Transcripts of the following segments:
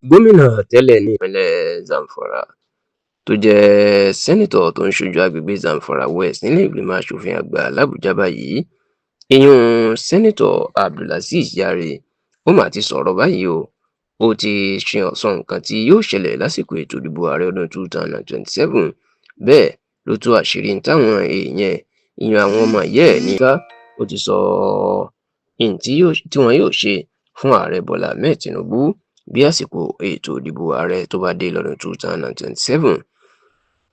gómìnà tẹ́lẹ̀ ní ìpínlẹ̀ Zamfara tó jẹ́ sẹ́nitọ̀ tó ń ṣojú agbègbè Zamfara West nílé ìgbìmọ̀ asòfin àgbà làbújá báyìí, ìyún sẹ́nitọ̀ Abdulazeez Yari, ó mà ti sọ̀rọ̀ báyìí o. Ó ti sọ nǹkan tí yóò ṣẹlẹ̀ lásìkò ètò ìdìbò ààrẹ ọdún 2027. Bẹ́ẹ̀ ló tú àṣírí táwọn èèyàn ìyún àwọn ọmọ ìyá ẹ̀ níká. Ó ti sọ tí wọn yóò ṣe fún ààrẹ Bọ́lá Ahmed Tinubu bí àsìkò ètò ìdìbò ààrẹ tó bá dé lọ́dún 2027.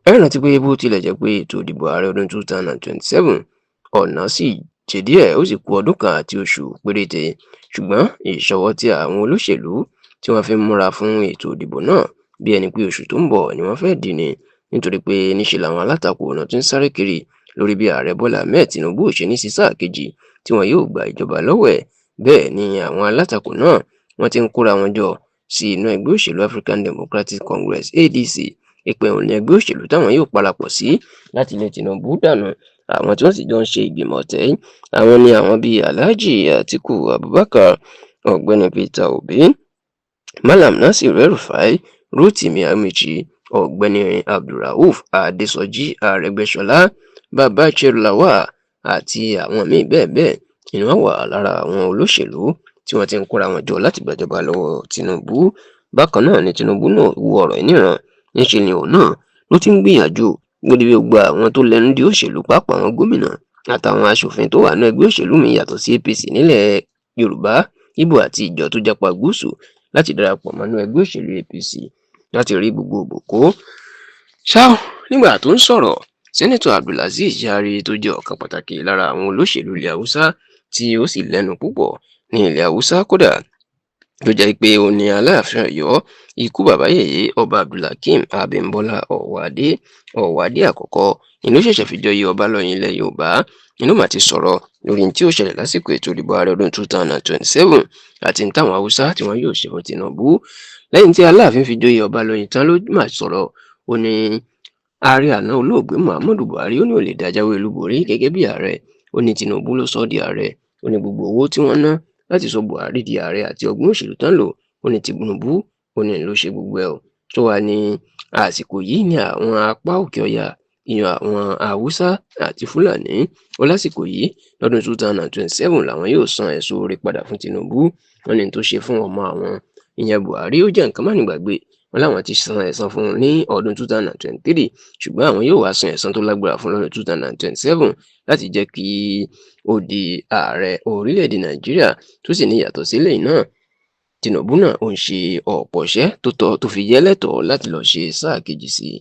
Ẹ rántí pé bó tilẹ̀ jẹ́ pé ètò ìdìbò ààrẹ ọdún 2027 ọ̀nà sì jẹ́ díẹ̀, ó sì kù ọdún kan àti oṣù péréte, ṣùgbọ́n ìṣọwọ́ tí àwọn olóṣèlú tí wọ́n fi ń múra fún ètò ìdìbò náà bí ẹni pé oṣù tó ń bọ̀ ni wọ́n fẹ́ dì ní, nítorí pé níṣe làwọn alátakò náà tún ń sáré kiri lórí bí ààrẹ Bọ́lá Ahmed Tinubu ò ṣe ní sí sáà kejì tí wọn yóò gba ìjọba lọ́wọ́ ẹ̀. Bẹ́ẹ̀ ni àwọn alátakò náà wọ́n ti ń kóra wọn jọ sí inú ẹgbẹ́ òṣèlú African Democratic Congress ADC. Ìpè òun ni ẹgbẹ́ òṣèlú táwọn yóò parapọ̀ sí láti lé Tinubu dànù. Àwọn tí wọ́n sì jọ ń ṣe ìgbìmọ̀ tẹ́ àwọn ni àwọn bíi Alhaji Atiku Abubakar, ọ̀gbẹ́ni Peter Obi, Malam Nasir El-Rufai, Rotimi Amichi, ọ̀gbẹ́ni Abdulrauf Adesoji Arẹ́gbẹ́ṣọlá, Babachir Lawal àti àwọn míì bẹ́ẹ̀ bẹ́ẹ̀ ni wọ́n wà lára àwọn olóṣèlú tí wọ́n ti ń kóra wọn jọ láti gbàjọba lọ́wọ́ Tinubu. Bákan náà ni Tinubu náà wo ọ̀rọ̀ ìníran, níṣe ni òun náà ló ti ń gbìyànjú lórí gbogbo àwọn tó lẹ́nu di òṣèlú, pàápàá àwọn gómìnà àtàwọn aṣòfin tó wà ní ẹgbẹ́ òṣèlú mi yàtọ̀ sí APC nílẹ̀ Yorùbá, Ìgbò àti ìjọ tó jápa gúúsù láti darapọ̀ mọ́nú ẹgbẹ́ òṣèlú APC láti rí gbogbo kó. Ṣá nígbà tó ń sọ̀rọ̀, sẹ́nitọ̀ Abdulazeez Yari tó jẹ́ ọ̀kan pàtàkì lára àwọn olóṣèlú ilẹ̀ Haúsá tí ó sì lẹ́nu púpọ̀ ní ilẹ̀ Haúsá, kódà tó jẹ́ pé ó ní Aláàfin Ọ̀yọ́, ikú bàbá yèyé ọba Abdulhakeem Abímbọ́lá Ọ̀wádé àkọ́kọ́ ni ló ṣẹ̀ṣẹ̀ fi joyè ọba lọ́yìn ilẹ̀ Yorùbá. Inú mà ti sọ̀rọ̀ lórí tí ó ṣẹlẹ̀ lásìkò ètò ìdìbò ààrẹ ọdún 2027 àti táwọn Haúsá tí wọ́n yóò ṣe fún Tinubu. Lẹ́yìn tí Aláàfin fi joyè ọba lọ́yìn tán ló mà sọ̀rọ̀, ó ní ààrẹ àná olóògbé Muhammadu Buhari ó ní ò lè dájáwé olúborí gẹ́gẹ́ bí ààrẹ. Ó ní Tinubu ló sọ ọ́ di ààrẹ. Ó ní gbogbo owó tí wọ́n ná láti sọ Buhari di ààrẹ àti ọgbọ́n òṣèlú tán lò, ó ní Tinubu ó ní ló ṣe gbogbo ẹ̀ o. Tó wà ní àsìkò yìí ní àwọn apá òkè ọya ìyàn àwọn Haúsá àti Fúlàní ó lásìkò yìí lọ́dún 2027 làwọn yóò san ẹ̀sùn oore padà fún Tinubu. Wọ́n ní tó ṣe fún ọmọ àwọn ìyẹn Buhari ó jẹ́ nǹkan má ní gbàgbé. Wọ́n láwọn ti san ẹ̀san fún un ní ọdún 2023, ṣùgbọ́n àwọn yóò wá san ẹ̀san tó lágbára fún lọ́dún 2027 láti jẹ́ kí ó di ààrẹ orílẹ̀-èdè Nàìjíríà. Tó sì ní yàtọ̀ sílẹ̀ náà, Tinubu náà ó ń ṣe ọ̀pọ̀ iṣẹ́ tó fi yẹ lẹ́tọ̀ọ́ láti lọ ṣe sáà kejì sí i.